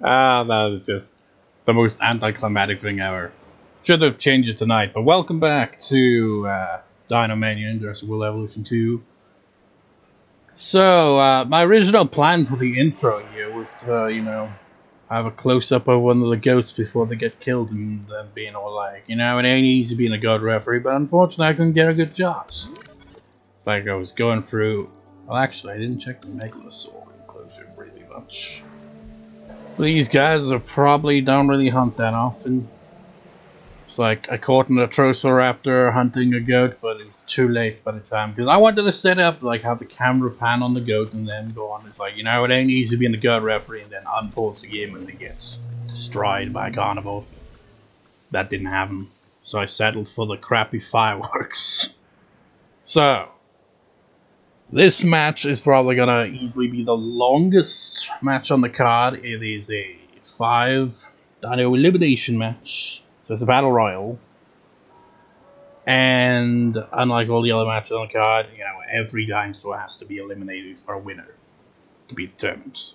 That is just the most anticlimactic thing ever. Should have changed it tonight, but welcome back to Dino Mania and Jurassic World Evolution 2. So, my original plan for the intro here was to, have a close-up of one of the goats before they get killed and then being all like, it ain't easy being a goat referee, but unfortunately I couldn't get a good shot. It's like I was going through... Well, actually, I didn't check the Megalosaurus enclosure really much. These guys are probably don't really hunt that often. It's like I caught an Acrocanthosaurus hunting a goat, but it was too late by the time. Because I wanted to set up, like, have the camera pan on the goat and then go on. It's like, it ain't easy being a goat referee and then unpause the game and it gets destroyed by a carnival. That didn't happen. So I settled for the crappy fireworks. So, this match is probably gonna easily be the longest match on the card. It is a 5 dino elimination match. So it's a battle royal. And unlike all the other matches on the card, every dinosaur has to be eliminated for a winner to be determined.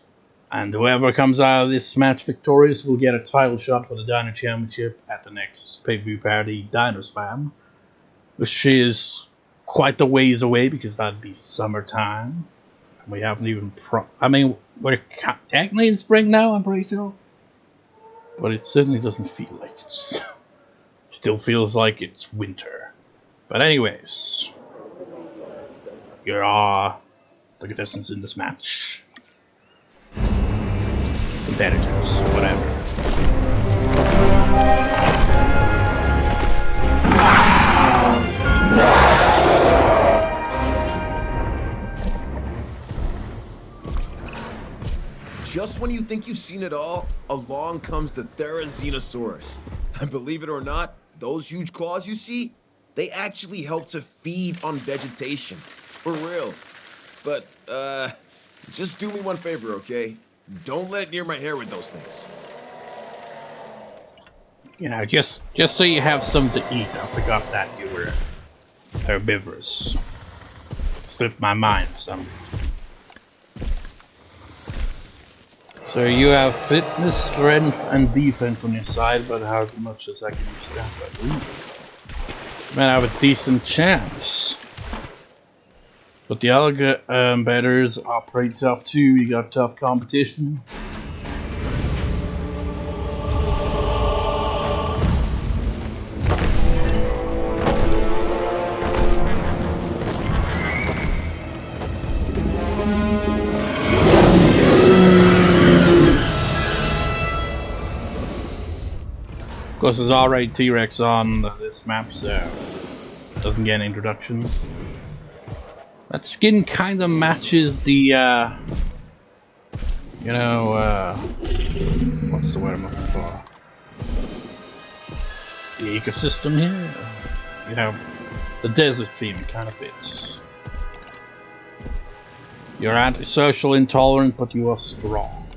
And whoever comes out of this match victorious will get a title shot for the Dino Championship at the next PPV parody, Dino Slam, which is quite a ways away because that'd be summertime. We haven't even we're technically in spring now, I'm pretty sure. But it certainly doesn't feel like it still feels like it's winter. But anyways, here are the contestants in this match. Competitors, whatever. Just when you think you've seen it all, along comes the Therizinosaurus. And believe it or not, those huge claws you see, they actually help to feed on vegetation. For real. But, just do me one favor, okay? Don't let it near my hair with those things. Just so you have something to eat, I forgot that you were herbivorous. Slipped my mind for some reason. So you have fitness, strength, and defense on your side, but how much does that give you stamina? Man, I have a decent chance. But the other betters are pretty tough too. You got tough competition. Of course, there's already T-Rex on this map, so it doesn't get an introduction. That skin kind of matches the, what's the word I'm looking for? The ecosystem here? The desert theme kind of fits. You're antisocial, intolerant, but you are strong.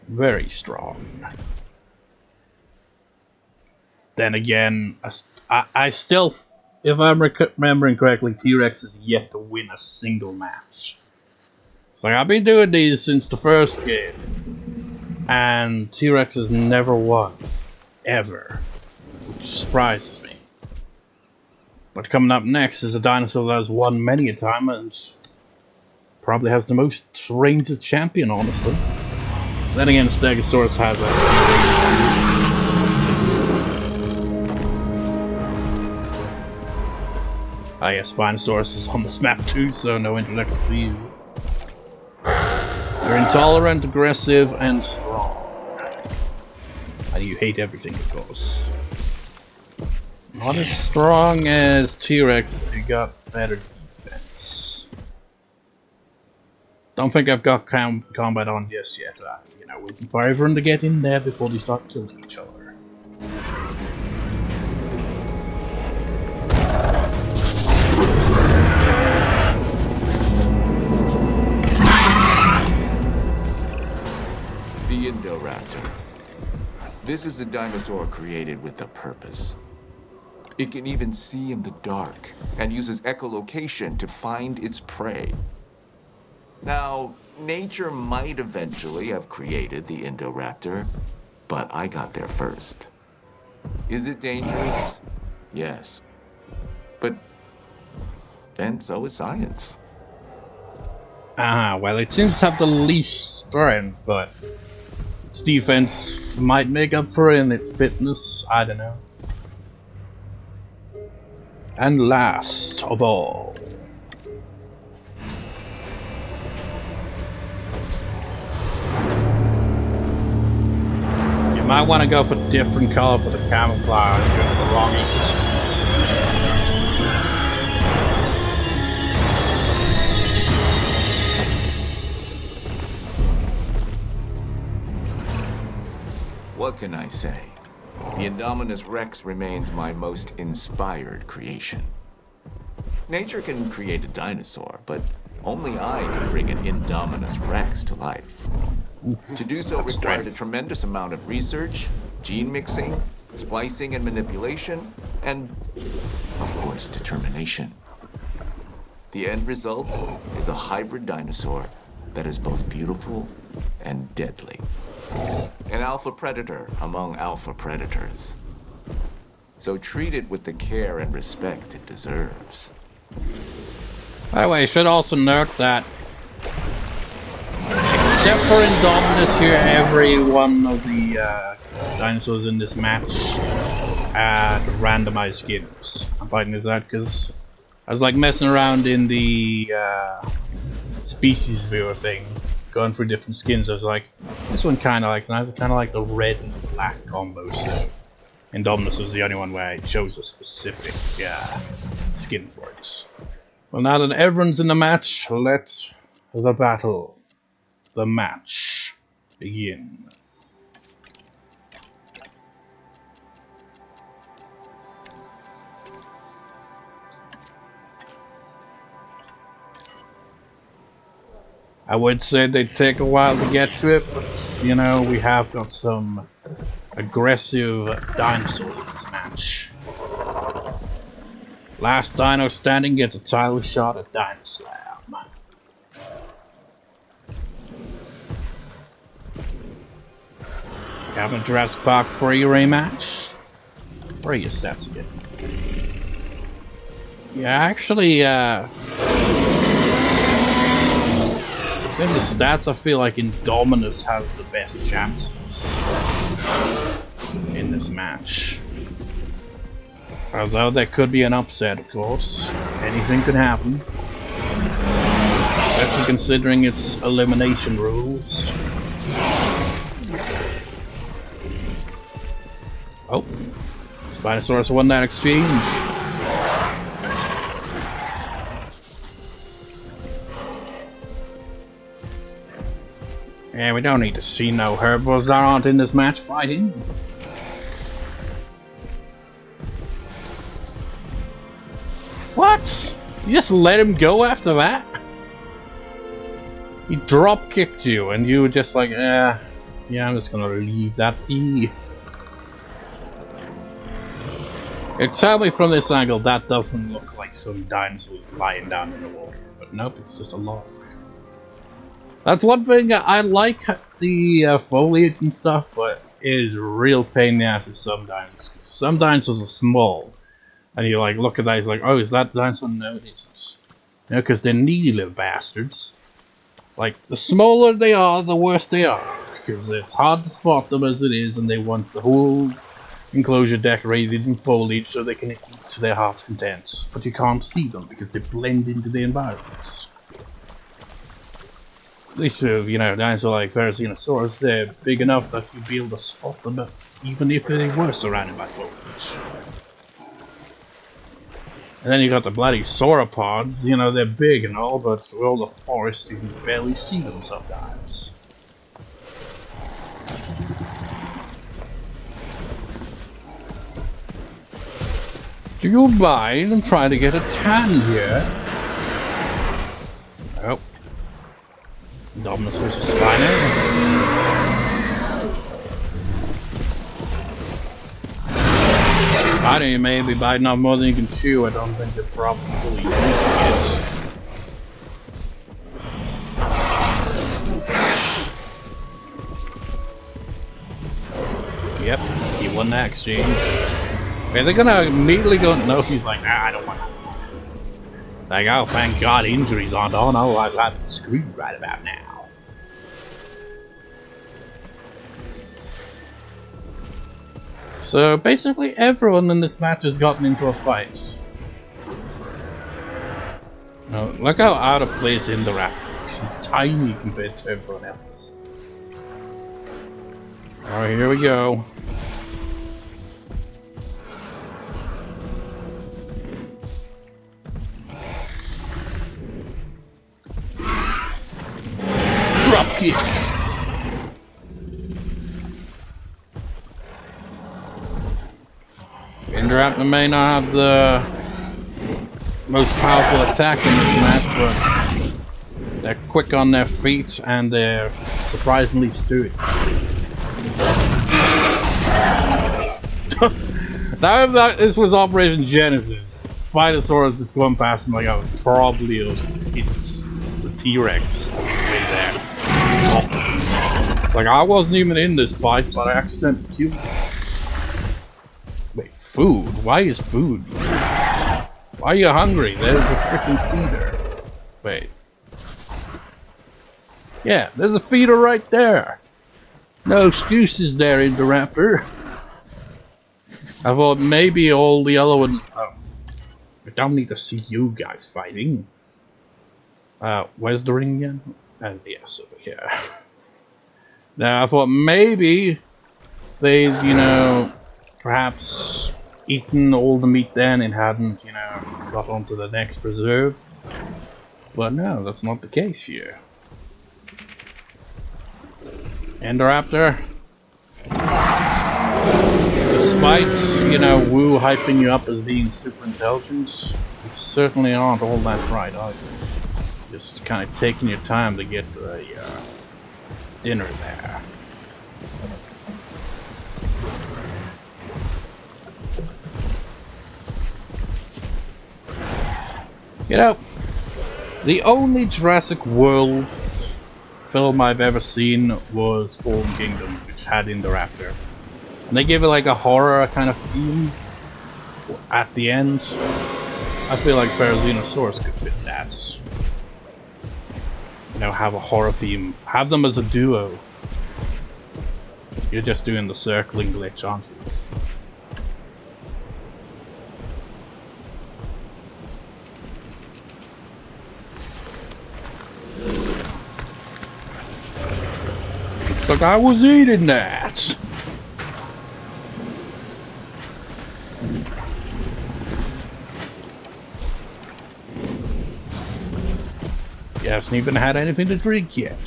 Very strong. Then again, I still, if I'm remembering correctly, T-Rex has yet to win a single match. It's like, I've been doing these since the first game, and T-Rex has never won. Ever. Which surprises me. But coming up next is a dinosaur that has won many a time, and probably has the most reigns as champion, honestly. Then again, Stegosaurus has a... yes, Spinosaurus is on this map too, so no introduction for you. You're intolerant, aggressive, and strong. And you hate everything, of course. Not as strong as T-Rex, but you got better defense. Don't think I've got combat on just yet. Waiting for everyone to get in there before they start killing each other. The Indoraptor. This is a dinosaur created with a purpose. It can even see in the dark and uses echolocation to find its prey. Now, nature might eventually have created the Indoraptor, but I got there first. Is it dangerous? Yes. But then so is science. Ah, well, it seems to have the least strength, but its defense might make up for it in its fitness. I don't know. And last of all, you might want to go for a different color for the camouflage during the wrong ecosystem. What can I say? The Indominus Rex remains my most inspired creation. Nature can create a dinosaur, but only I can bring an Indominus Rex to life. To do so required a tremendous amount of research, gene mixing, splicing and manipulation, and, of course, determination. The end result is a hybrid dinosaur that is both beautiful and deadly. An alpha predator among alpha predators. So treat it with the care and respect it deserves. By the way, I should also note that, except for Indominus here, every one of the dinosaurs in this match had randomized skins. I'm finding this out because I was like messing around in the species viewer thing, going through different skins. I was like, this one kind of likes, and I kind of like the red and black combo. So Indominus was the only one where it chose a specific skin for it. Well, now that everyone's in the match, let the match begin. I would say they'd take a while to get to it, but you know, we have got some aggressive dinosaurs in this match. Last dino standing gets a title shot at Dino Slam. Having a Jurassic Park 3 rematch? Where are your stats again? Yeah, actually, in the stats, I feel like Indominus has the best chances in this match. Although there could be an upset, of course. Anything could happen. Especially considering its elimination rules. Oh. Spinosaurus won that exchange. Yeah, we don't need to see no herbivores that aren't in this match fighting. What? You just let him go after that? He drop kicked you and you were just like, yeah, I'm just gonna leave that be. Tell me from this angle that doesn't look like some dinosaurs lying down in the water. But nope, it's just a log. That's one thing, I like the foliage and stuff, but it is a real pain in the ass with some dinosaurs. Some dinosaurs are small, and you like look at that, it's like, oh, is that dinosaur? No, it isn't. You know, because they're needy little bastards. Like, the smaller they are, the worse they are. Because it's hard to spot them as it is, and they want the whole enclosure decorated in foliage so they can eat to their heart's content. But you can't see them because they blend into the environments. At least with, you know, dinosaurs like Therizinosaurus, they're big enough that you'd be able to spot them even if they were surrounded by foliage. And then you got the bloody sauropods, you know, they're big and all, but through all the forest you can barely see them sometimes. Do you mind? I'm trying to get a tan here. Oh. Indominus vs Spino. Spino may be biting off more than you can chew. I don't think they're probably fully eating it. won that exchange. Okay, they're gonna immediately go, no, he's like, nah, I don't want that. Like, oh, thank God injuries aren't on, otherwise I'd be screwed right about now. So basically everyone in this match has gotten into a fight. Now, look how out of place Indoraptor is. He's tiny compared to everyone else. Alright, here we go. Drop kick. Indoraptor may not have the most powerful attack in this match, but they're quick on their feet and they're surprisingly sturdy. Now if this was Operation Genesis, Spinosaurus just going past him like I would probably hits the T-Rex way there. It's like I wasn't even in this fight, but I accidentally killed him. Wait, food? Why is food? Why are you hungry? There's a freaking feeder. Wait. Yeah, there's a feeder right there. No excuses there, Indoraptor. I thought maybe all the other ones... Oh. I don't need to see you guys fighting. Where's the ring again? Yes, over here. Now, I thought maybe they'd, you know, perhaps eaten all the meat then and hadn't, you know, got onto the next preserve. But no, that's not the case here. Indoraptor, despite, you know, Wu hyping you up as being super intelligent, you certainly aren't all that bright, are you? Just kind of taking your time to get to the dinner there. You know, the only Jurassic World film I've ever seen was Fallen Kingdom, which had Indoraptor. And they gave it like a horror kind of theme at the end. I feel like Therizinosaurus could fit that. You know, have a horror theme. Have them as a duo. You're just doing the circling glitch, aren't you? Like I was eating that. You haven't even had anything to drink yet.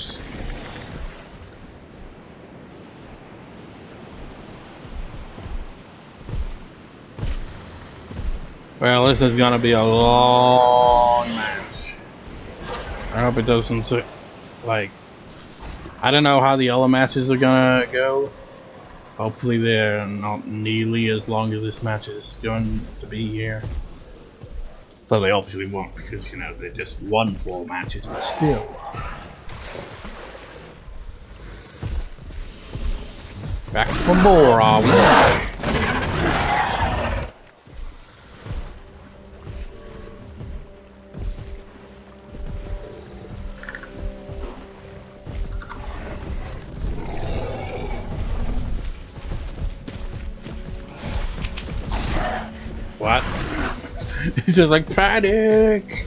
Well, this is gonna be a long match. I hope it doesn't, like, I don't know how the other matches are gonna go. Hopefully they're not nearly as long as this match is going to be here. But they obviously won't because, you know, they just won 4 matches, but still. Back for more, are we? What? He's just like, panic!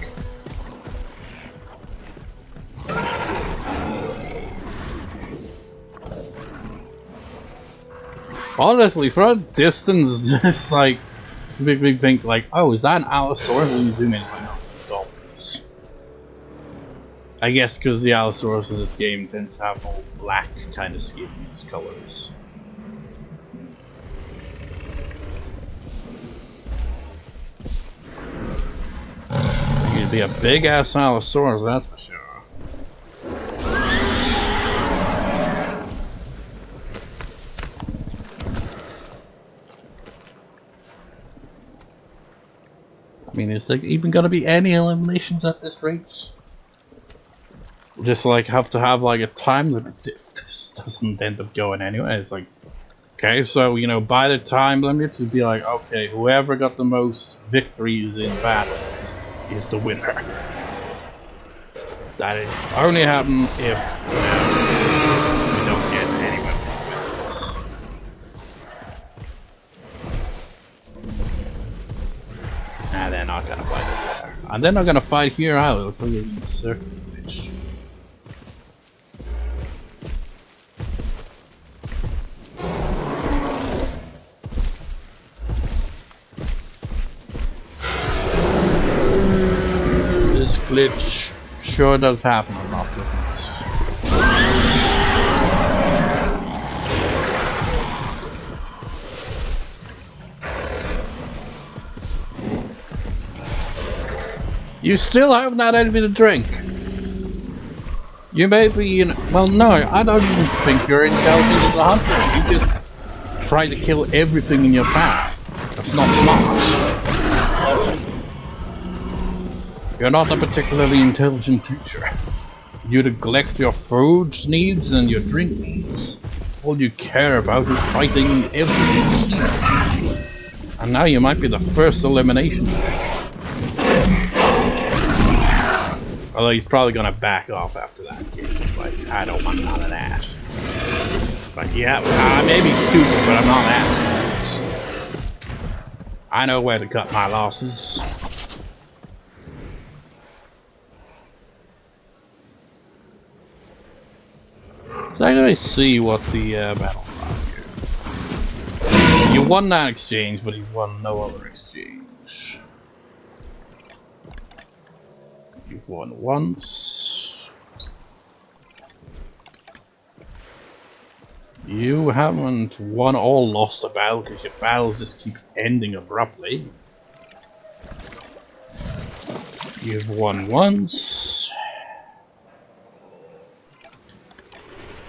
Honestly, for a distance, it's like, it's a big thing, like, oh, is that an Allosaurus? When you zoom in, it's like, no, it's an Indominus. I guess because the Allosaurus in this game tends to have all black kind of skin in its colors. He'd be a big ass Allosaurus, that's for sure. I mean, is there even gonna be any eliminations at this rate? Just like have to have like a time limit if this doesn't end up going anywhere. It's like Okay, so, you know, by the time limits, it'd be like, okay, whoever got the most victories in battles is the winner. That is only happen if we don't get anyone with this. And they're not gonna fight it there. And they're not gonna fight here either. Looks like they're in the circle, bitch. This glitch sure does happen a lot, doesn't it? You still haven't had anything to drink. You may be, you know, well, no, I don't even think you're intelligent as a hunter. You just try to kill everything in your path. That's not smart. You're not a particularly intelligent creature. You neglect your food needs and your drink needs. All you care about is fighting everything you see. And now you might be the first elimination. Although he's probably gonna back off after that. It's like, I don't want none of that. But yeah, I may be stupid, but I'm not that stupid. I know where to cut my losses. So I'm gonna see what the battle is here. You won that exchange, but you won no other exchange. You've won once. You haven't won or lost a battle because your battles just keep ending abruptly. You've won once.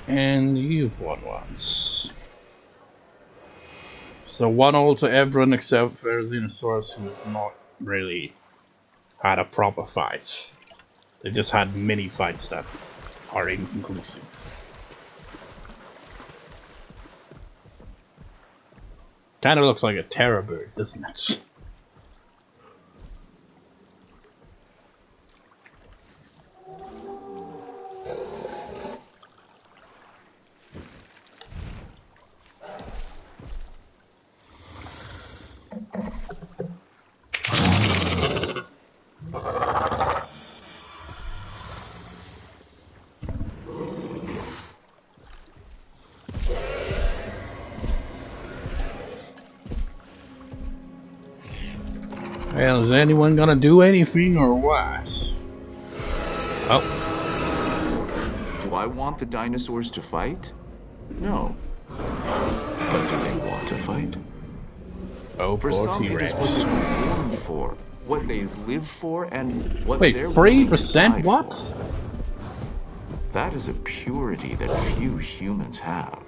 And you've won once. So 1-1 to everyone except Therizinosaurus, who has not really had a proper fight. They just had mini fights that are inconclusive. Kinda looks like a terror bird, doesn't it? Well, is anyone gonna do anything or what? Oh. Do I want the dinosaurs to fight? No. But do they want to fight? Oh, For poor some, it is T-Rex. what they were born for, what they live for, and what Wait, they're willing to 3% die what? for. That is a purity that few humans have.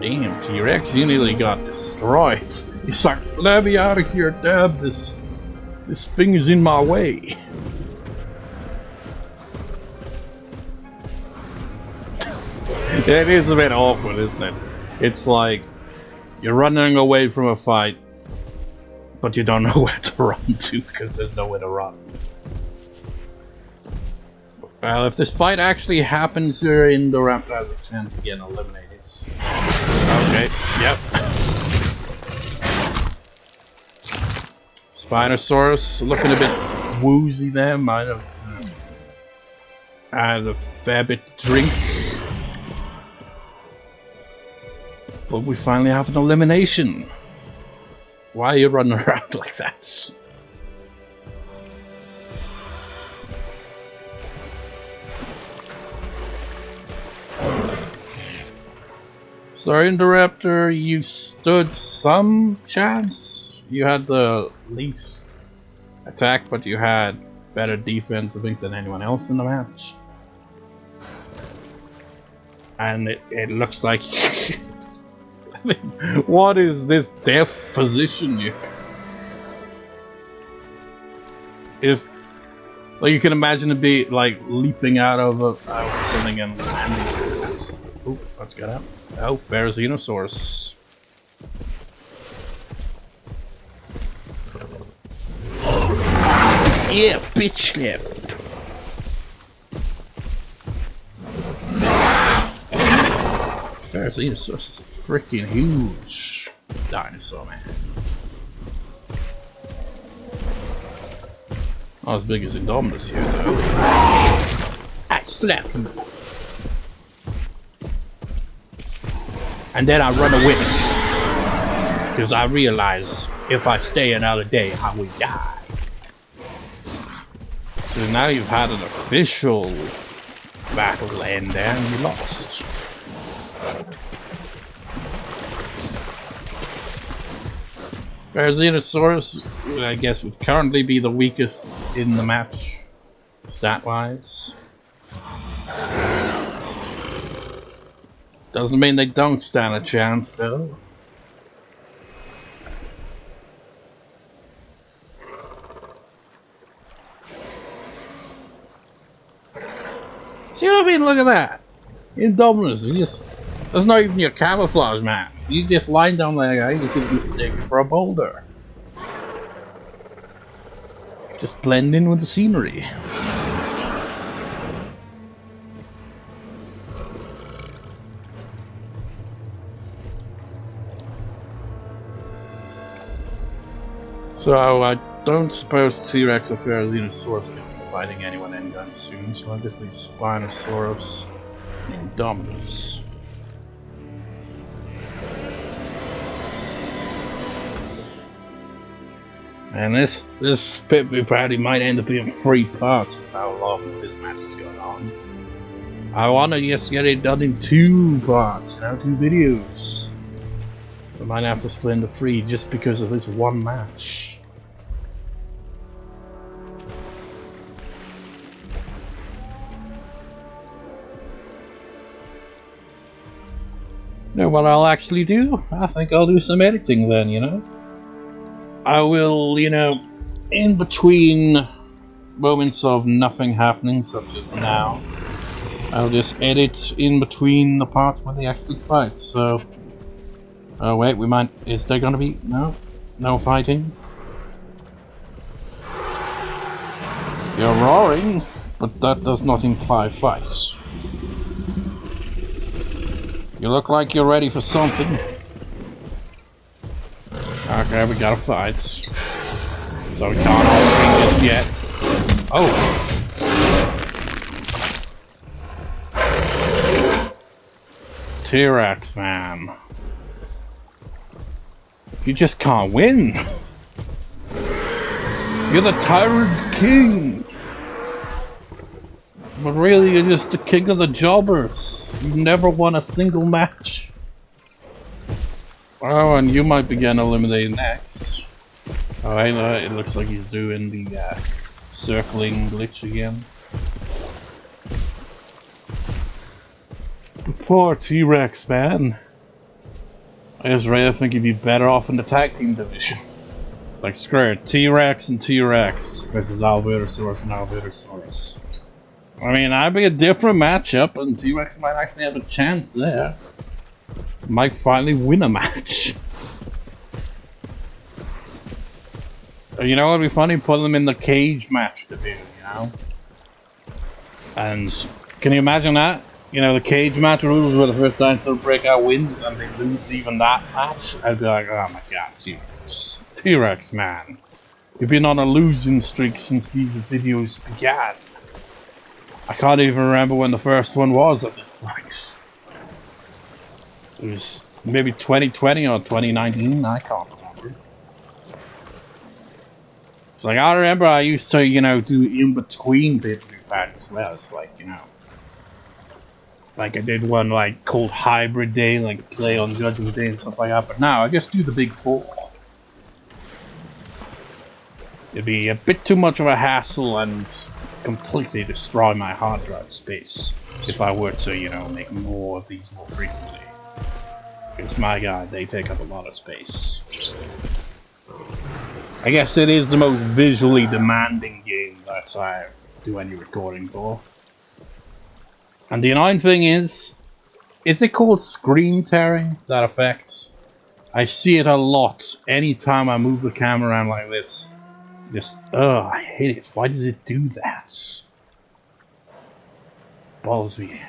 Damn, T-Rex, you nearly got destroyed. He's like, let me out of here, Dad. This thing is in my way. It is a bit awkward, isn't it? It's like you're running away from a fight, but you don't know where to run to because there's nowhere to run. Well, if this fight actually happens here, Indoraptor has a chance to get eliminated. Okay, yep. Spinosaurus looking a bit woozy there, might have had a fair bit to drink. But we finally have an elimination. Why are you running around like that? So Indoraptor, you stood some chance. You had the least attack, but you had better defense, I think, than anyone else in the match. And it looks like... I mean, what is this death position here? Is... Like, you can imagine it be like leaping out of something and landing. Oh, let's get out. Oh, Therizinosaurus. Yeah, bitch slap. Therizinosaurus is a freaking huge dinosaur, man. Not as big as Indominus here, though. I slap him. And then I run away. Because I realize if I stay another day, I will die. So now you've had an official battle end there and you lost. Therizinosaurus, I guess, would currently be the weakest in the match, stat-wise. Doesn't mean they don't stand a chance, though. See what I mean? Look at that! Indominus, there's not even your camouflage, man. You just line down there, you could be mistaken for a boulder. Just blend in with the scenery. So I don't suppose T-Rex or Therizinosaurus will be fighting anyone anytime soon, so I guess these Spinosaurus and Indominus. And this PPV parody might end up being 3 parts for how long this match is going on. I want to just get it done in 2 parts, 2 videos. I might have to split into 3 just because of this one match. You know what I'll actually do? I think I'll do some editing then, I will, in between moments of nothing happening, such as now, I'll just edit in between the parts where they actually fight, so... Oh wait, is there gonna be... No fighting? You're roaring, but that does not imply fights. You look like you're ready for something. Okay, we gotta fight. So we can't all swing just yet. Oh! T-Rex, man. You just can't win. You're the Tyrant King. But really, you're just the king of the jobbers. You've never won a single match. Oh, and you might be getting eliminated next. Oh, I know, it looks like he's doing the circling glitch again. Poor T-Rex, man. I just really think he'd be better off in the tag team division. It's like, screw it, T-Rex and T-Rex versus Albertosaurus and Albertosaurus. I mean, that'd be a different matchup, and T-Rex might actually have a chance there. Might finally win a match. You know what would be funny? Put them in the cage match division, And can you imagine that? The cage match rules where the first dinosaur breakout wins and they lose even that match. I'd be like, oh my god, T-Rex. T-Rex, man. You've been on a losing streak since these videos began. I can't even remember when the first one was at this point. It was maybe 2020 or 2019, I can't remember. It's like, I remember I used to, do in-between PPV parties as well. It's like, like I did one like called Hybrid Day, like play on Judgment Day and stuff like that, but now I just do the big 4. It'd be a bit too much of a hassle and completely destroy my hard drive space if I were to, make more of these more frequently. Because my god, they take up a lot of space. I guess it is the most visually demanding game that I do any recording for. And the annoying thing is, Is it called screen tearing, that effect? I see it a lot anytime I move the camera around like this. Just, I hate it. Why does it do that? Balls me.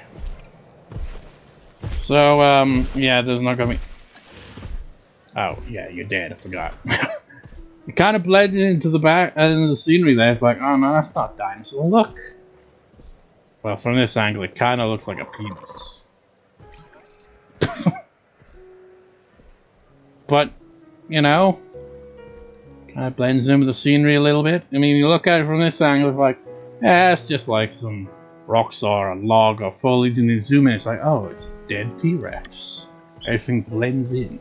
So, yeah, there's not gonna be... Oh, yeah, you're dead, I forgot. It kind of blended into the back, into the scenery there. It's like, oh no, that's not dinosaur, look! Well, from this angle, it kind of looks like a penis. But, you know, kind of blends in with the scenery a little bit. I mean, you look at it from this angle, it's like, yeah, it's just like some rocks or a log or foliage, and you zoom in, it's like, oh, it's a dead T-Rex. Everything blends in.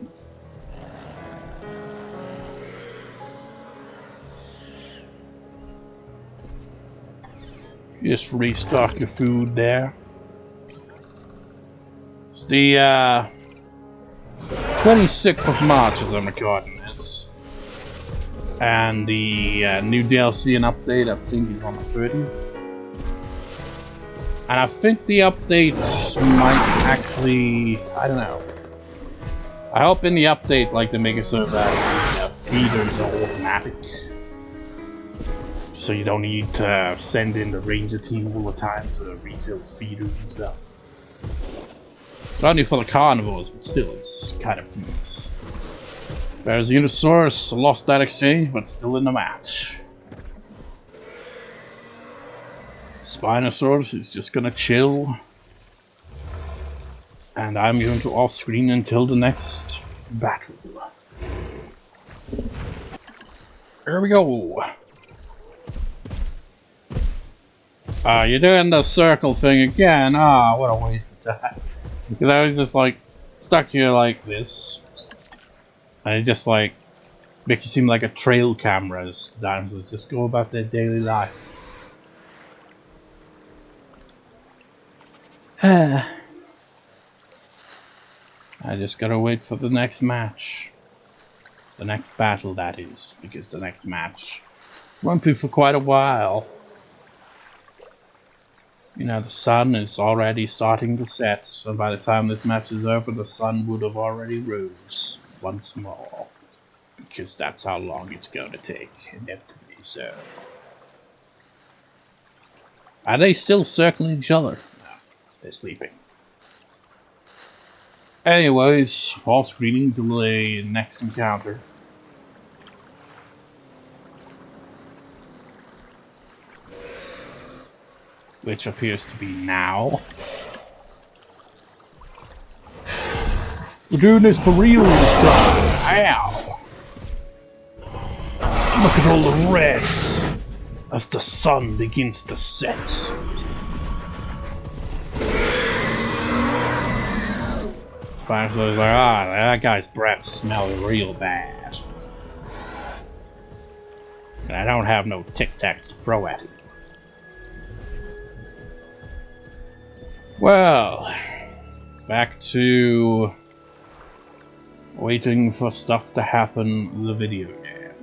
Just restock your food there. It's the 26th of March as I'm recording this. And the new DLC and update I think is on the 30th. And I think the updates might actually, I don't know. I hope in the update like they make it so that the feeders are automatic. So you don't need to send in the ranger team all the time to refill feeders and stuff. It's only for the carnivores, but still, it's kind of tedious. Therizinosaurus lost that exchange, but still in the match. Spinosaurus is just gonna chill. And I'm going to off screen until the next battle. Here we go. You're doing the circle thing again. Ah, what a waste of time. Because I was just like stuck here like this. And it just like makes you seem like a trail camera as dinosaurs just go about their daily life. I just gotta wait for the next match. The next battle, that is. Because the next match won't be for quite a while. You know, the sun is already starting to set, so by the time this match is over, the sun would have already rose once more. Because that's how long it's going to take, inevitably so. Are they still circling each other? No, they're sleeping. Anyways, off screening till the next encounter. Which appears to be now. We're doing this for real this time. Ow! Look at all the reds as the sun begins to set. Spinosaurus is like, that guy's breath smells real bad. And I don't have no Tic Tacs to throw at him. Well, back to waiting for stuff to happen in the video game.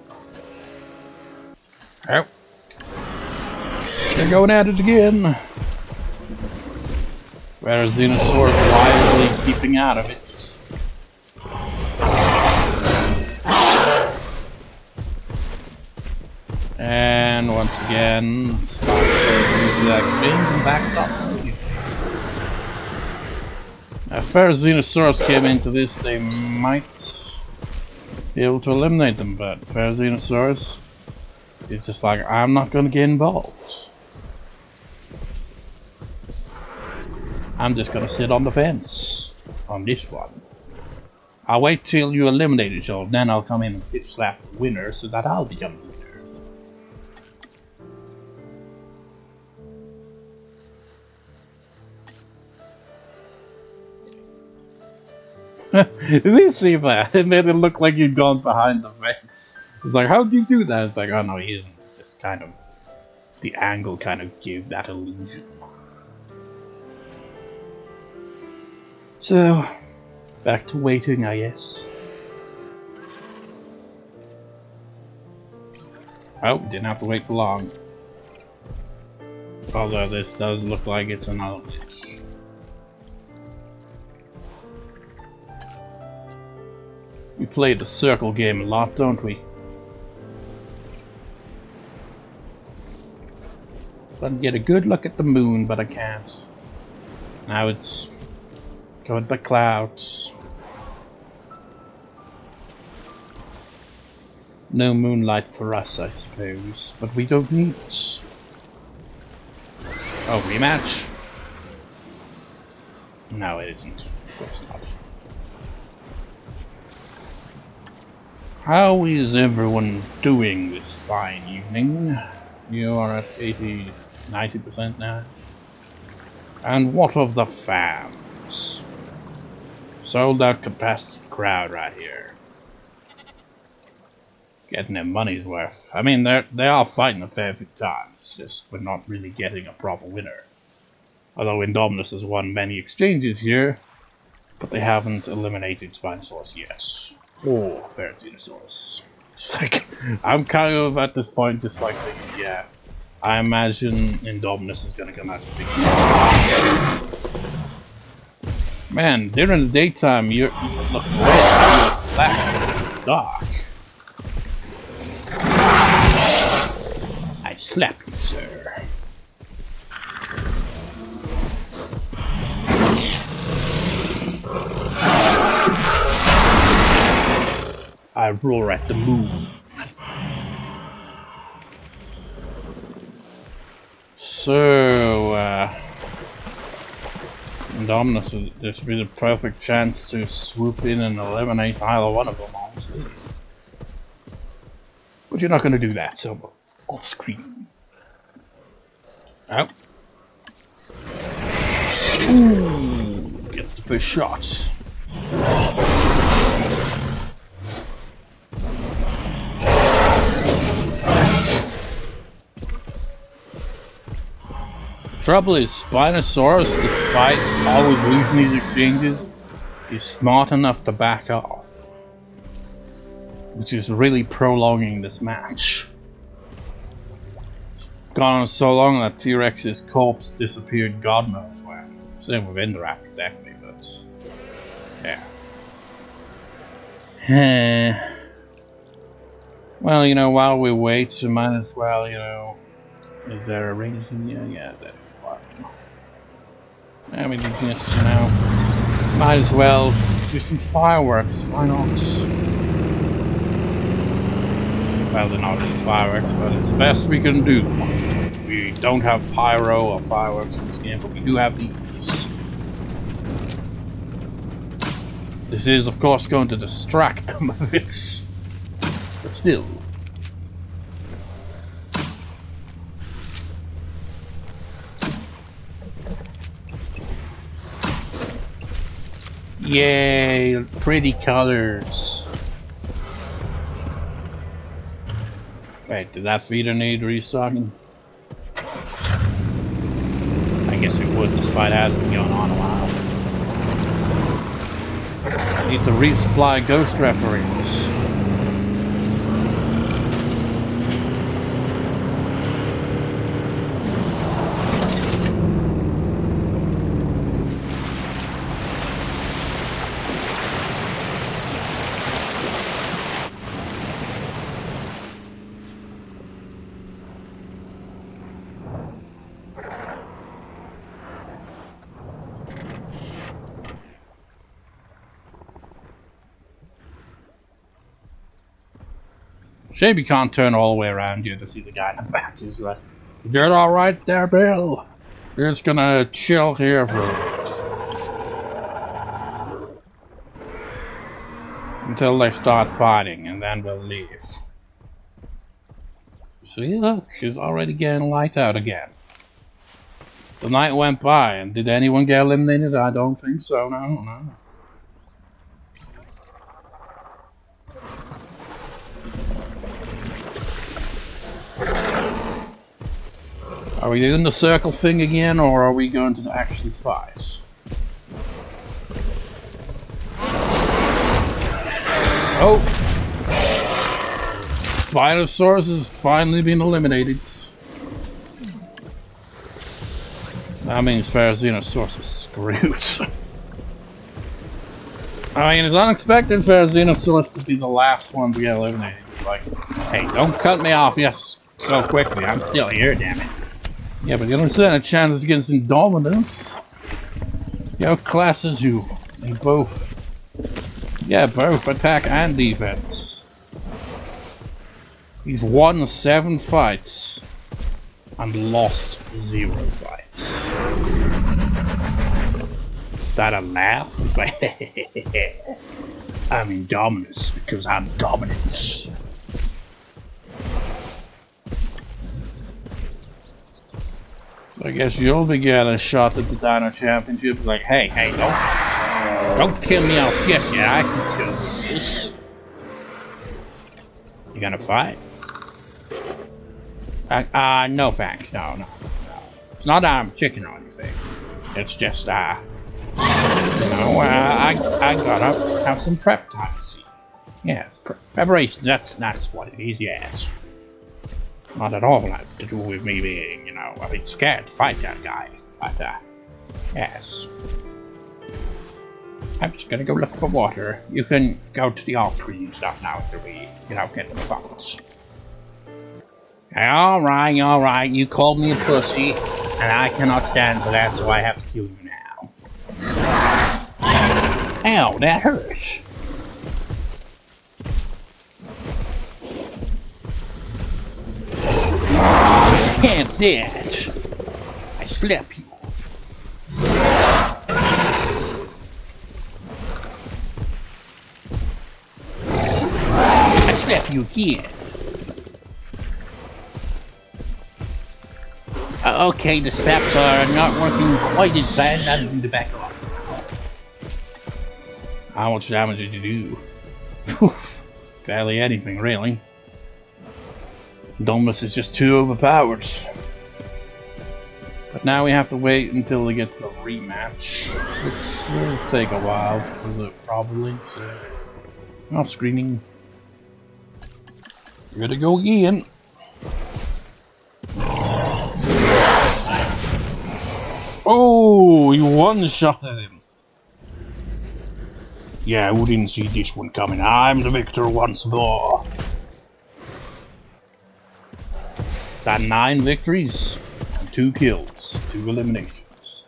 Oh, they're going at it again. Therizinosaurus wisely keeping out of it. And once again, Spinosaurus uses that exchange and backs up. If Therizinosaurus came into this, they might be able to eliminate them, but Therizinosaurus is just like, I'm not going to get involved. I'm just going to sit on the fence on this one. I'll wait till you eliminate each other, then I'll come in and pitch slap the winner so that I'll become the winner. Did you see that? It made it look like you'd gone behind the fence. It's like, how did you do that? It's like, oh no, he didn't. Just kind of, the angle kind of gave that illusion. So, back to waiting, I guess. Oh, didn't have to wait for long. Although this does look like it's another glitch. play the circle game a lot, don't we? I can get a good look at the moon, but I can't. Now it's covered by clouds. No moonlight for us, I suppose, but we don't need it. Oh, rematch? No, it isn't. Of course not. How is everyone doing this fine evening? You are at 90% now. And what of the fans? Sold out capacity crowd right here. Getting their money's worth. I mean, they are fighting a fair few times, just we're not really getting a proper winner. Although Indominus has won many exchanges here, but they haven't eliminated Spinosaurus yet. Or Therizinosaurus. It's like, I'm kind of at this point just like thinking, yeah, I imagine Indominus is gonna come out to big. Man, during the daytime you look red, you look black because it's dark. I slapped you, sir. I roar at the moon. So, Indominus, this would be the perfect chance to swoop in and eliminate either one of them, honestly. But you're not going to do that, so off screen. Oh. Ooh, gets the first shot. Trouble is, Spinosaurus, despite always losing these exchanges, is smart enough to back off, which is really prolonging this match. It's gone on so long that T-Rex's corpse disappeared God knows when. Same with Indoraptor, definitely, but yeah. Well, you know, while we wait, we might as well, you know. Is there a range in here? Yeah, that is fine. And we can just, you know, might as well do some fireworks. Why not? Well, they're not really fireworks, but it's the best we can do. We don't have pyro or fireworks in this game, but we do have these. This is, of course, going to distract them a bit, but still. Yay, pretty colors. Wait, did that feeder need restocking? I guess it would, despite having been going on a while. I need to resupply ghost referees. Shame you can't turn all the way around here to see the guy in the back. He's like, "You doing all right there, Bill? You're just gonna chill here for a bit until they start fighting, and then we'll leave." See, look, she's already getting light out again. The night went by, and did anyone get eliminated? I don't think so. No. Are we doing the circle thing again, or are we going to actually fight? Oh! Spinosaurus has finally been eliminated. That means Therizinosaurus is screwed. I mean, it's unexpected for Therizinosaurus to be the last one to get eliminated. It's like, hey, don't cut me off so quickly. I'm still here, damn it. Yeah, but you don't stand a chance against Indominus. You have classes who, in both attack and defense. He's won 7 fights and lost 0 fights. Is that a laugh? It's like, I'm Indominus because I'm dominant. I guess you'll be getting a shot at the Dino Championship. Like, hey, don't kill me off. Yes, yeah, I can still do this. You gonna fight? No thanks. No. It's not that I'm chicken or anything. It's just, I gotta have some prep time, see. Yes, preparation, that's what it is, yes. Not at all to do with me being, a bit scared to fight that guy. But, yes. I'm just gonna go look for water. You can go to the off-screen stuff now after we, get the thoughts. Alright, you called me a pussy, and I cannot stand for that, so I have to kill you now. Ow, that hurts. Have that. I slap you. I slap you again. Okay, the slaps are not working quite as bad. Now to do the back off. How much damage did you do? Oof. Barely anything, really. Indominus is just too overpowered. But now we have to wait until we get to the rematch, which will take a while, probably. So, off screening. Gotta go again. Oh, you one-shotted him. Yeah, who didn't see this one coming? I'm the victor once more. Is that 9 victories and 2 kills, 2 eliminations?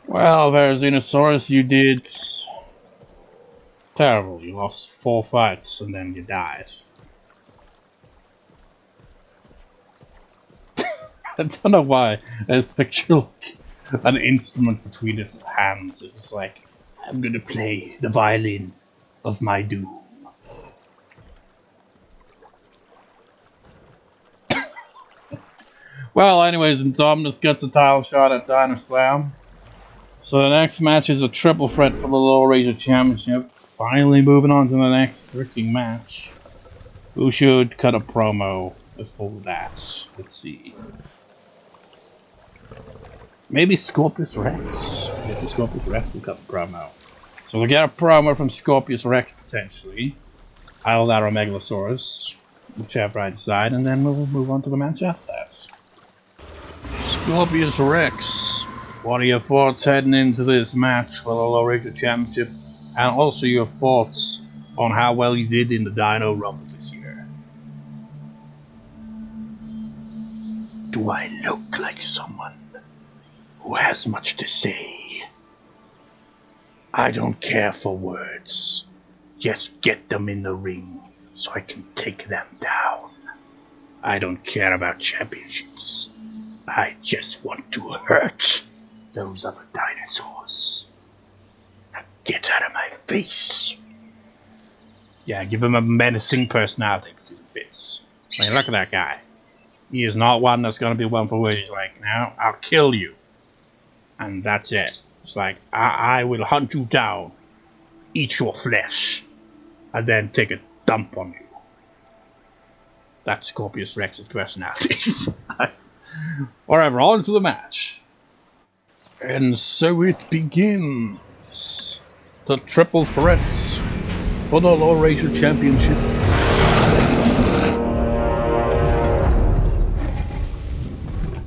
Well, Therizinosaurus, you did terrible. You lost 4 fights and then you died. I don't know why. There's picture like an instrument between its hands. It's like, I'm gonna play the violin of my doom. Well, anyways, Indominus gets a title shot at Dino Slam. So the next match is a triple threat for the Laurasia Championship. Finally moving on to the next freaking match. Who should cut a promo before that? Let's see. Maybe Scorpios Rex. Maybe Scorpios Rex will cut the promo. So we'll get a promo from Scorpios Rex potentially. Either that or Megalosaurus. Whichever I decide, and then we'll move on to the match after that. Scorpios Rex. What are your thoughts heading into this match for the Laurasia Championship? And also your thoughts on how well you did in the Dino Rumble this year. Do I look like someone who has much to say? I don't care for words. Just get them in the ring so I can take them down. I don't care about championships. I just want to hurt those other dinosaurs. Now get out of my face. Yeah, give him a menacing personality because it fits. I mean, look at that guy. He is not one that's going to be one for words. He's like, no, I'll kill you. And that's it. It's like, I will hunt you down, eat your flesh, and then take a dump on you. That's Scorpios Rex's personality. Whatever, on to the match. And so it begins. The triple threats for the Laurasia Championship.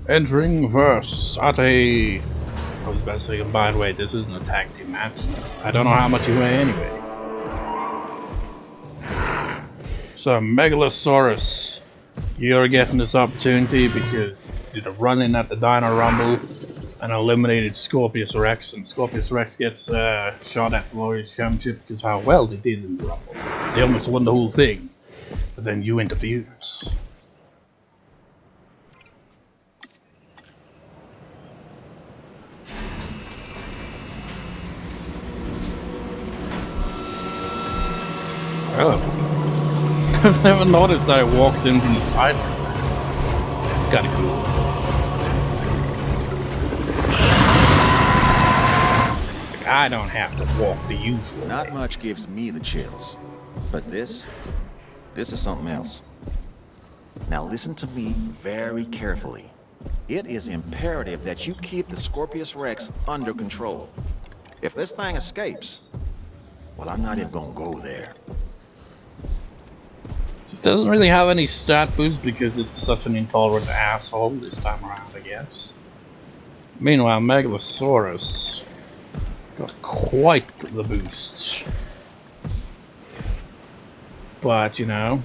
Entering first at a I was about to say, by the way, this isn't a tag team match. I don't know how much you weigh anyway. So, Megalosaurus, you're getting this opportunity because you did a run in at the Dino Rumble and eliminated Scorpios Rex, and Scorpios Rex gets shot at the Laurasia Championship because how well they did in the Rumble. They almost won the whole thing, but then you interfered. Oh. I've never noticed that it walks in from the side like that. It's kinda cool. Like, I don't have to walk the usual Not way. much gives me the chills, but this is something else. Now listen to me very carefully. It is imperative that you keep the Scorpios Rex under control. If this thing escapes, well, I'm not even gonna go there. It doesn't really have any stat boost because it's such an intolerant asshole this time around, I guess. Meanwhile, Megalosaurus got quite the boost. But, you know,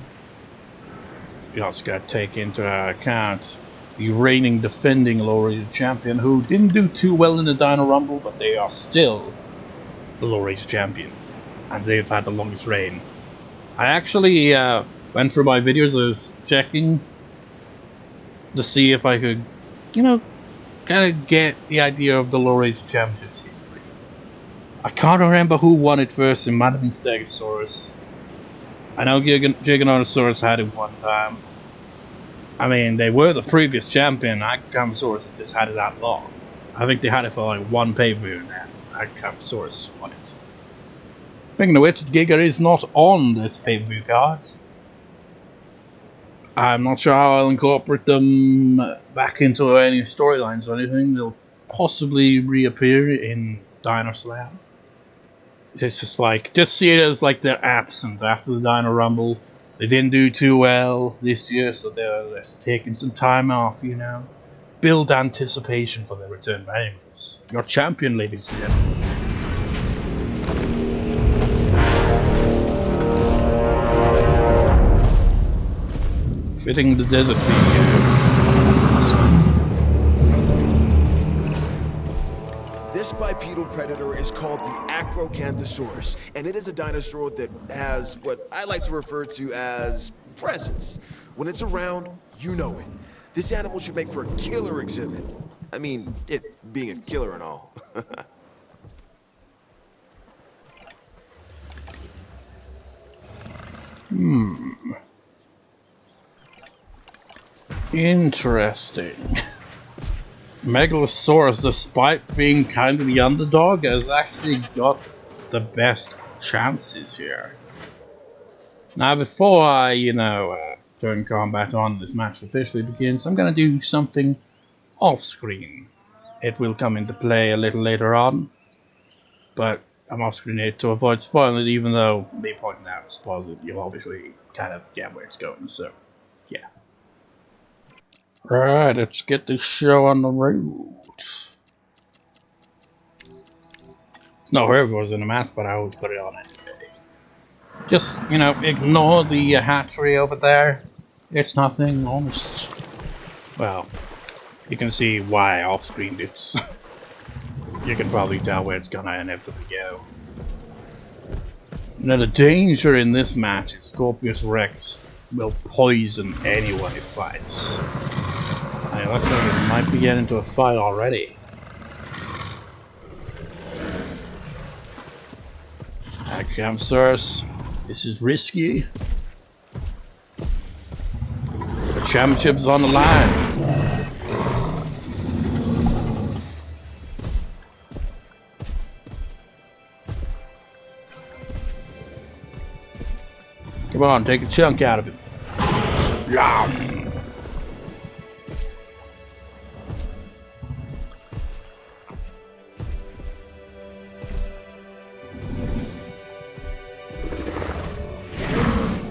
you also got to take into account the reigning defending Laurasia champion, who didn't do too well in the Dino Rumble, but they are still the Laurasia champion. And they've had the longest reign. I actually went through my videos. I was checking to see if I could, you know, kind of get the idea of the Laurasia Championship's history. I can't remember who won it first. It might have been Stegosaurus. I know Giganotosaurus had it one time. I mean, they were the previous champion. Acrocanthosaurus has just had it that long. I think they had it for like one pay-per-view and then Acrocanthosaurus won it. Speaking of which, Giga is not on this pay-per-view card. I'm not sure how I'll incorporate them back into any storylines or anything. They'll possibly reappear in Dino Slam. It's just like, just see it as like they're absent after the Dino Rumble. They didn't do too well this year, so they're just taking some time off, you know. Build anticipation for their return. But anyways, your champion, ladies and gentlemen. Fitting the desert theme. This bipedal predator is called the Acrocanthosaurus, and it is a dinosaur that has what I like to refer to as presence. When it's around, you know it. This animal should make for a killer exhibit. I mean, it being a killer and all. Interesting. Megalosaurus, despite being kind of the underdog, has actually got the best chances here. Now, before I, turn combat on, this match officially begins, I'm gonna do something off-screen. It will come into play a little later on, but I'm off-screen here to avoid spoiling it, even though me pointing out spoils it, you'll obviously kind of get where it's going, so, yeah. Right, let's get this show on the road. It's not whoever was in the match, but I always put it on it. Just, ignore the hatchery over there. It's nothing, almost. Well, you can see why I off-screened it. You can probably tell where it's gonna inevitably go. Now, the danger in this match is Scorpios Rex will poison anyone it fights. It looks like it might be getting into a fight already. Acrocanthosaurus, this is risky. The championship's on the line. Come on, take a chunk out of it. Yum.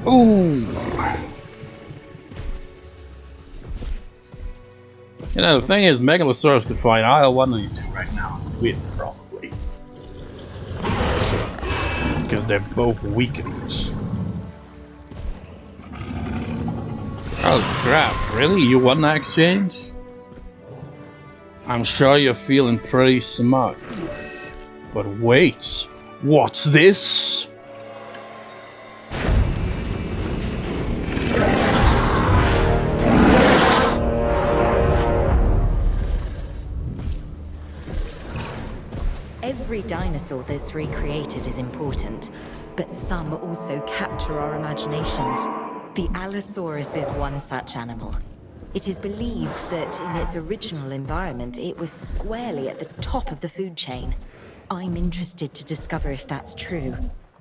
Ooh. You know, the thing is, Megalosaurus could fight either one of these two right now. Win, probably. Because they're both weakened. Oh crap, really? You won that exchange? I'm sure you're feeling pretty smug. But wait, what's this? Every dinosaur that's recreated is important, but some also capture our imaginations. The Allosaurus is one such animal. It is believed that in its original environment, it was squarely at the top of the food chain. I'm interested to discover if that's true,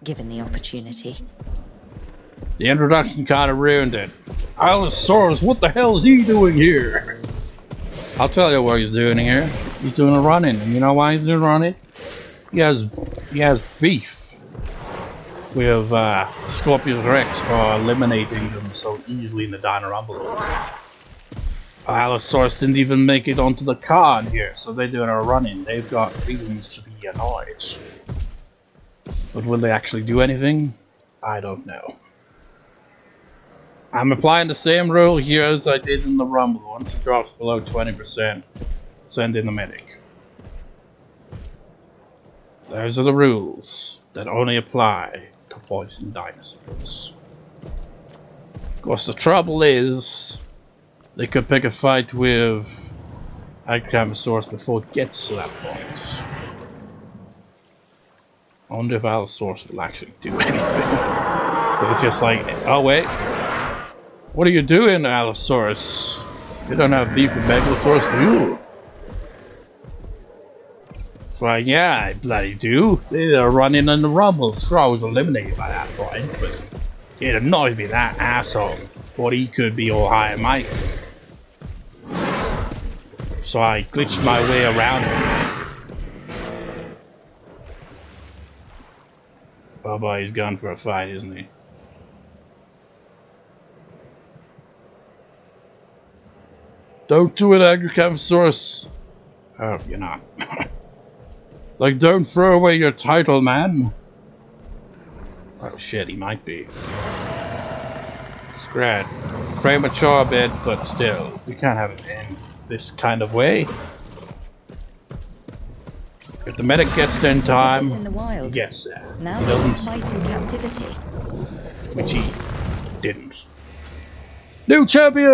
given the opportunity. The introduction kind of ruined it. Allosaurus, what the hell is he doing here? I'll tell you what he's doing here. He's doing a run-in, and you know why he's doing a run-in? He has beef with Scorpios Rex for eliminating them so easily in the Dino Rumble. Allosaurus didn't even make it onto the card here, so they're doing a run-in. They've got reasons to be annoyed. But will they actually do anything? I don't know. I'm applying the same rule here as I did in the Rumble. Once it drops below 20%, send in the medic. Those are the rules that only apply to poison dinosaurs. Of course, the trouble is, they could pick a fight with Acrocanthosaurus before it gets to that point. I wonder if Allosaurus will actually do anything. But it's just like, oh wait, what are you doing, Allosaurus? You don't have beef with Megalosaurus, do you? It's like, yeah, I bloody do. They're running in the Rumble. Sure, I was eliminated by that point, but it annoys me that asshole. Thought he could be all high and mighty. So I glitched my way around him. Oh boy, he's gone for a fight, isn't he? Don't do it, Acrocanthosaurus. Oh, you're not. It's like, don't throw away your title, man. Oh shit, he might be. Scrat. Premature a bit, but still. We can't have it end this kind of way. If the medic gets there in time, he gets there. Now He doesn't. fight in captivity. Which he didn't. New champion!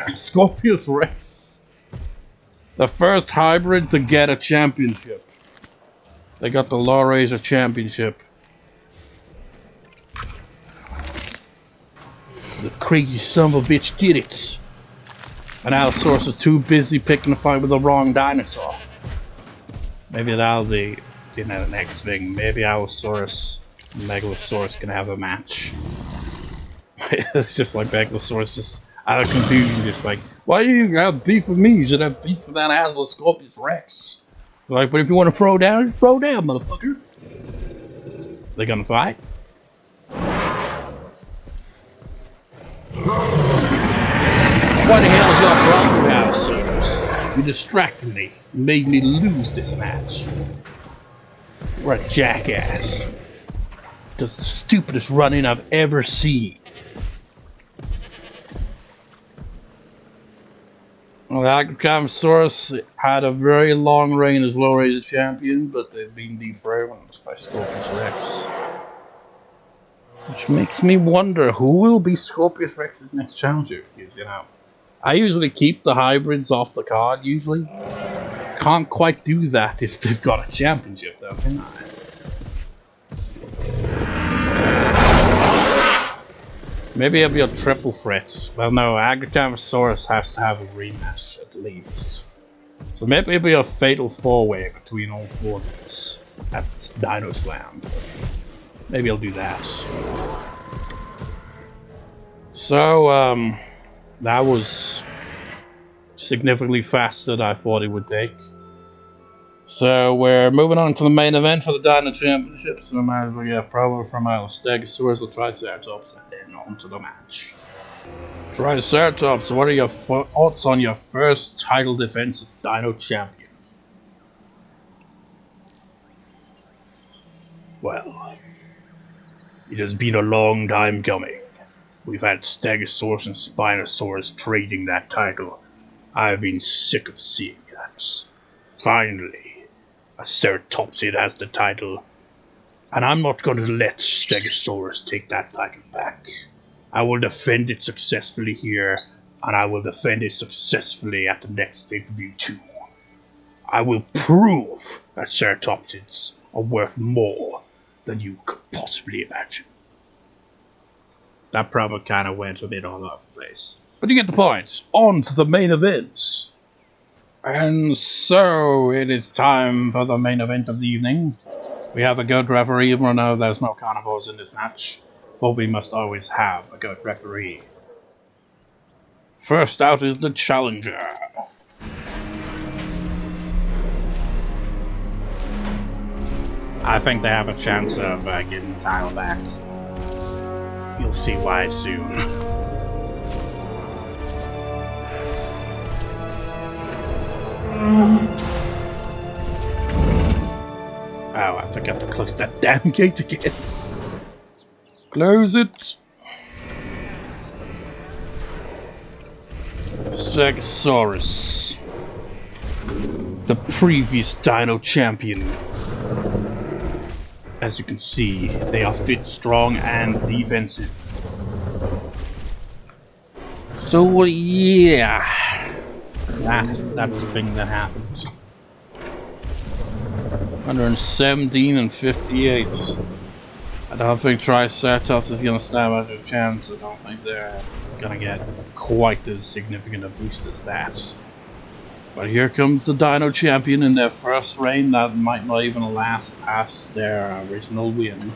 Scorpios Rex. The first hybrid to get a championship. They got the Laurasia championship. The crazy son of a bitch did it. And Allosaurus was too busy picking a fight with the wrong dinosaur. Maybe that'll be the next thing. Maybe Allosaurus and Megalosaurus can have a match. It's just like Megalosaurus just out of confusion, just like, why do you have beef with me? You should have beef with that asshole Scorpios Rex. Like, but if you want to throw down, just throw down, motherfucker. They gonna fight? What the hell is your problem now, Allosaurus? You distracted me. You made me lose this match. You're a jackass. That's the stupidest run-in I've ever seen. Well, Acrocanthosaurus had a very long reign as Laurasia champion, but they've been dethroned by Scorpios Rex. Which makes me wonder who will be Scorpios Rex's next challenger, because, you know, I usually keep the hybrids off the card, usually. Can't quite do that if they've got a championship, though, can I? Maybe it'll be a triple threat. Well, no, Acrocanthosaurus has to have a rematch at least. So maybe it'll be a fatal four-way between all four of these at Dino Slam. Maybe I'll do that. So, that was significantly faster than I thought it would take. So we're moving on to the main event for the Dino Championship. So we might as well get a promo from our Stegosaurus or Triceratops and then on to the match. Triceratops, what are your thoughts on your first title defense as Dino Champion? Well, it has been a long time coming. We've had Stegosaurus and Spinosaurus trading that title. I've been sick of seeing that. Finally, a Ceratopsid has the title, and I'm not going to let Stegosaurus take that title back. I will defend it successfully here, and I will defend it successfully at the next PPV too. I will prove that Ceratopsids are worth more than you could possibly imagine. That probably kind of went a bit all over the place. But you get the point. On to the main event. And so it is time for the main event of the evening. We have a good referee, even though there's no carnivores in this match. But we must always have a good referee. First out is the challenger. I think they have a chance of getting the title back. You'll see why soon. Oh, I forgot to close that damn gate again. Close it. Stegosaurus, the previous Dino Champion. As you can see, they are fit, strong, and defensive. So yeah, that's the thing that happens. 117 and 58. I don't think Triceratops is gonna stand much of a chance. I don't think they're gonna get quite as significant a boost as that. But here comes the Dino Champion in their first reign that might not even last past their original win.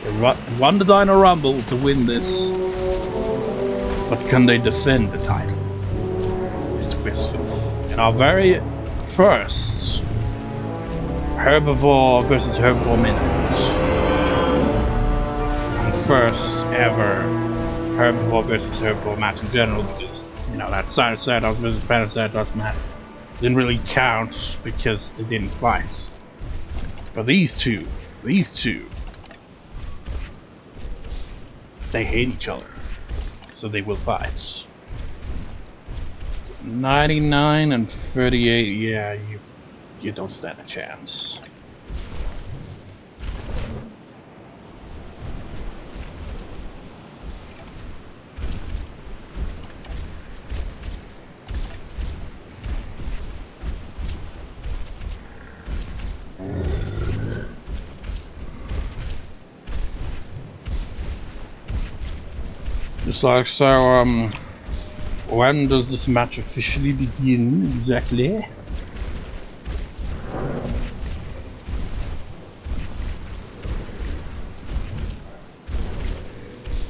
They won the Dino Rumble to win this, but can they defend the title? Is the question. In our very first herbivore versus herbivore minute, and first ever herbivore versus herbivore match in general, because you know that Triceratops versus Spinosaurus match didn't really count because they didn't fight. But these two, they hate each other, so they will fight. 99 and 38, yeah, you don't stand a chance. Just like so, when does this match officially begin exactly?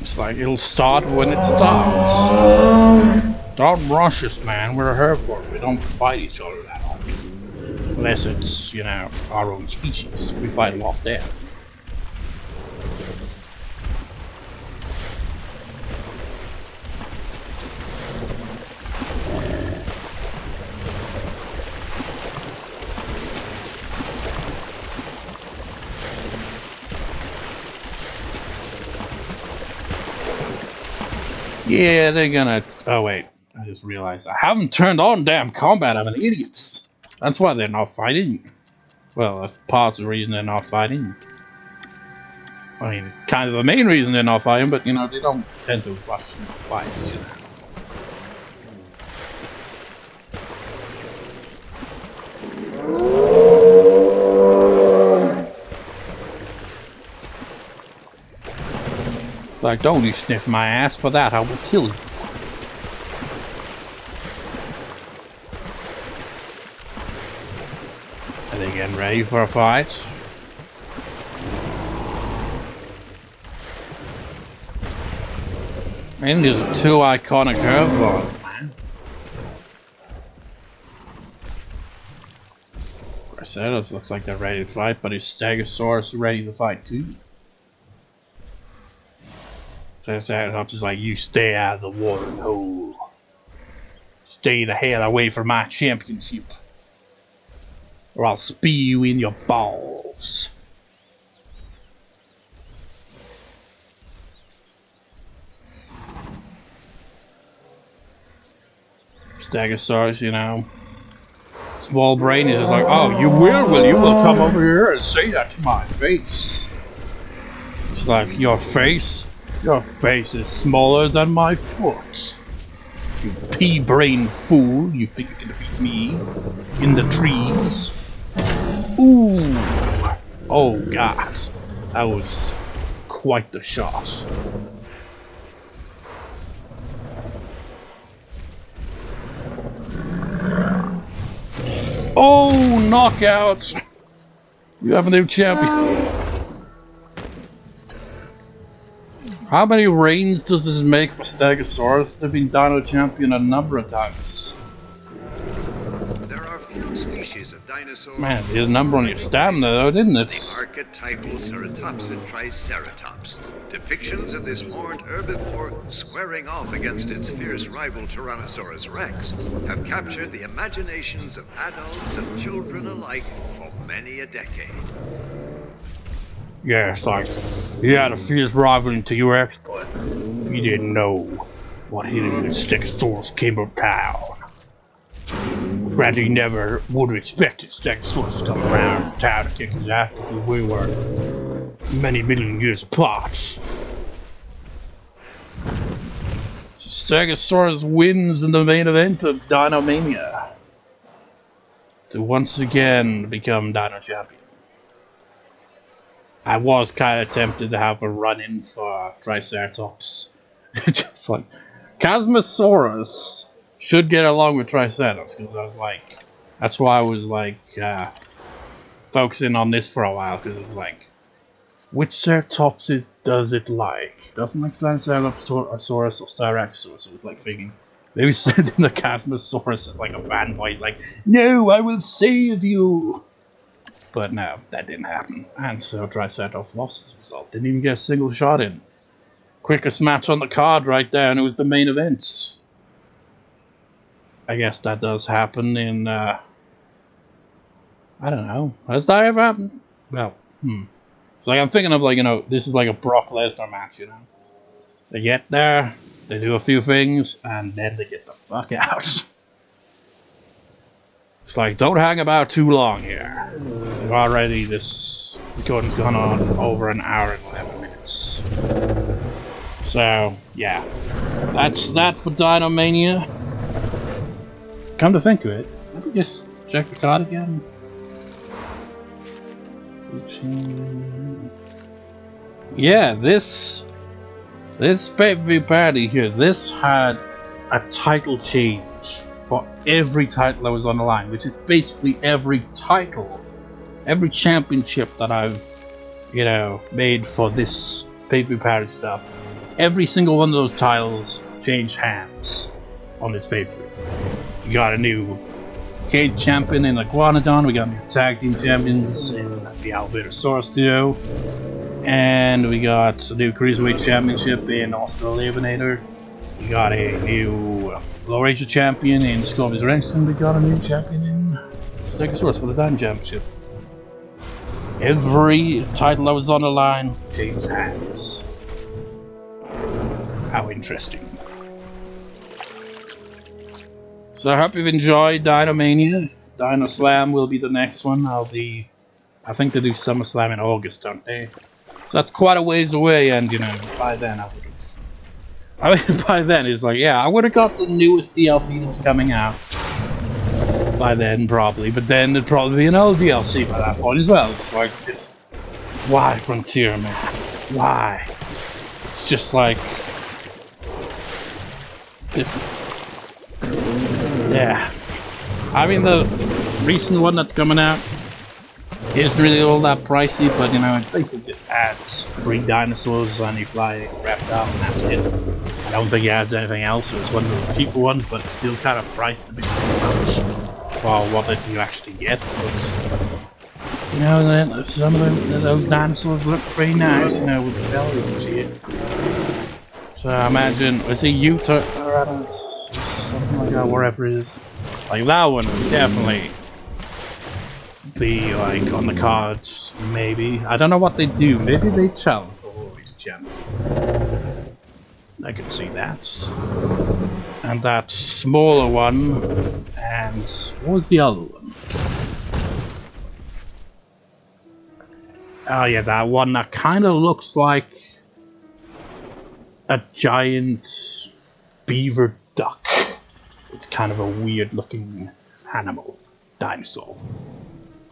It's like it'll start when it starts. Don't rush us, man. We're herbivores. We don't fight each other that often. Unless it's, you know, our own species. We fight a lot there. Yeah, they're gonna... Oh wait, I just realized I haven't turned on damn combat. I'm an idiot. That's why they're not fighting. Well, that's part of the reason they're not fighting. I mean, kind of the main reason they're not fighting, but you know, they don't tend to rush fights, you know. It's like, don't you sniff my ass, for that I will kill you. Are they getting ready for a fight? And these are two iconic herbivores, man. Triceratops looks like they're ready to fight, but is Stegosaurus ready to fight too? Triceratops is like, you stay out of the watering hole. Stay the hell away from my championship. Or I'll spew you in your balls. Stegosaurus, you know. Small brain is just like, oh, you will come over here and say that to my face. It's like, your face is smaller than my foot. You pea-brain fool, you think you can defeat me in the trees? Ooh! Oh god, that was quite the shot. Oh, knockout! You have a new champion. How many reigns does this make for Stegosaurus? They've been Dino champion a number of times. There are few species of dinosaurs. Man, there's a number on your stamina though, didn't it? The archetypal Ceratops and Triceratops. Depictions of this horned herbivore squaring off against its fierce rival Tyrannosaurus Rex have captured the imaginations of adults and children alike for many a decade. Yeah, it's like, he had a fierce rival into your ex, but you didn't know what hit him when Stegosaurus came up town. Granted, he never would have expected Stegosaurus to come around town to kick his ass because we were many million years apart. Stegosaurus wins in the main event of Dino Mania to once again become Dino champion. I was kind of tempted to have a run-in for Triceratops. Just like, Chasmosaurus should get along with Triceratops, because I was like, that's why I was like, focusing on this for a while, because it was like, which Ceratops does it like? Doesn't like Spinosaurus or Styracosaurus, so it was like thinking, maybe send in the Chasmosaurus as like a fanboy, he's like, no, I will save you! But no, that didn't happen. And so Triceratops lost his result. Didn't even get a single shot in. Quickest match on the card right there, and it was the main event. I guess that does happen in, I don't know. Has that ever happened? Well, It's like I'm thinking of like, you know, this is like a Brock Lesnar match, you know. They get there, they do a few things, and then they get the fuck out. It's like, don't hang about too long here. We've already gone on over an hour and 11 minutes. So, yeah. That's that for Dino Mania. Come to think of it, let me just check the card again. Yeah, this pay-per-view parody here, this had a title change for every title that was on the line, which is basically every title, every championship that I've, you know, made for this pay-per-view parody stuff. Every single one of those titles changed hands on this pay-per-view. We got a new cage champion in Iguanodon, we got new tag team champions in the Albertosaurus duo, and we got a new cruiserweight championship in Australianator. We got a new Laurasia champion in Scorpios Rex, and we got a new champion in Stegosaurus for the Dino Championship. Every title that was on the line changed hands. How interesting. So I hope you've enjoyed Dino Mania. Dino Slam will be the next one. I think they do SummerSlam in August, don't they? So that's quite a ways away, and you know, by then I would have. I mean, by then it's like, yeah, I would have got the newest DLC that's coming out by then, probably. But then there'd probably be an old DLC by that point as well. It's like, this, why Frontier, man? Why? It's just like, yeah. I mean, the recent one that's coming out isn't really all that pricey, but you know, it basically just adds 3 dinosaurs and you fly a reptile, and that's it. I don't think it adds anything else. It was one of the cheaper ones, but it's still kind of priced a bit too much for what you actually get. But, you know, some of those dinosaurs look pretty nice, you know, with the belly and shit. So I imagine, is it Utah or something like that, wherever it is. Like that one would definitely be like on the cards, maybe. I don't know what they do. Maybe they challenge for all these gems. I could see that. And that smaller one. And what was the other one? Oh yeah, that one that kind of looks like a giant beaver duck. It's kind of a weird looking animal. Dinosaur.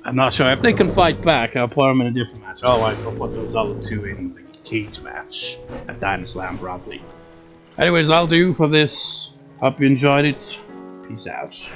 I'm not sure if they can fight back. I'll put them in a different match. Otherwise, I'll put those other two in the cage match at Dino Slam, probably. Anyways, I'll do for this. Hope you enjoyed it. Peace out.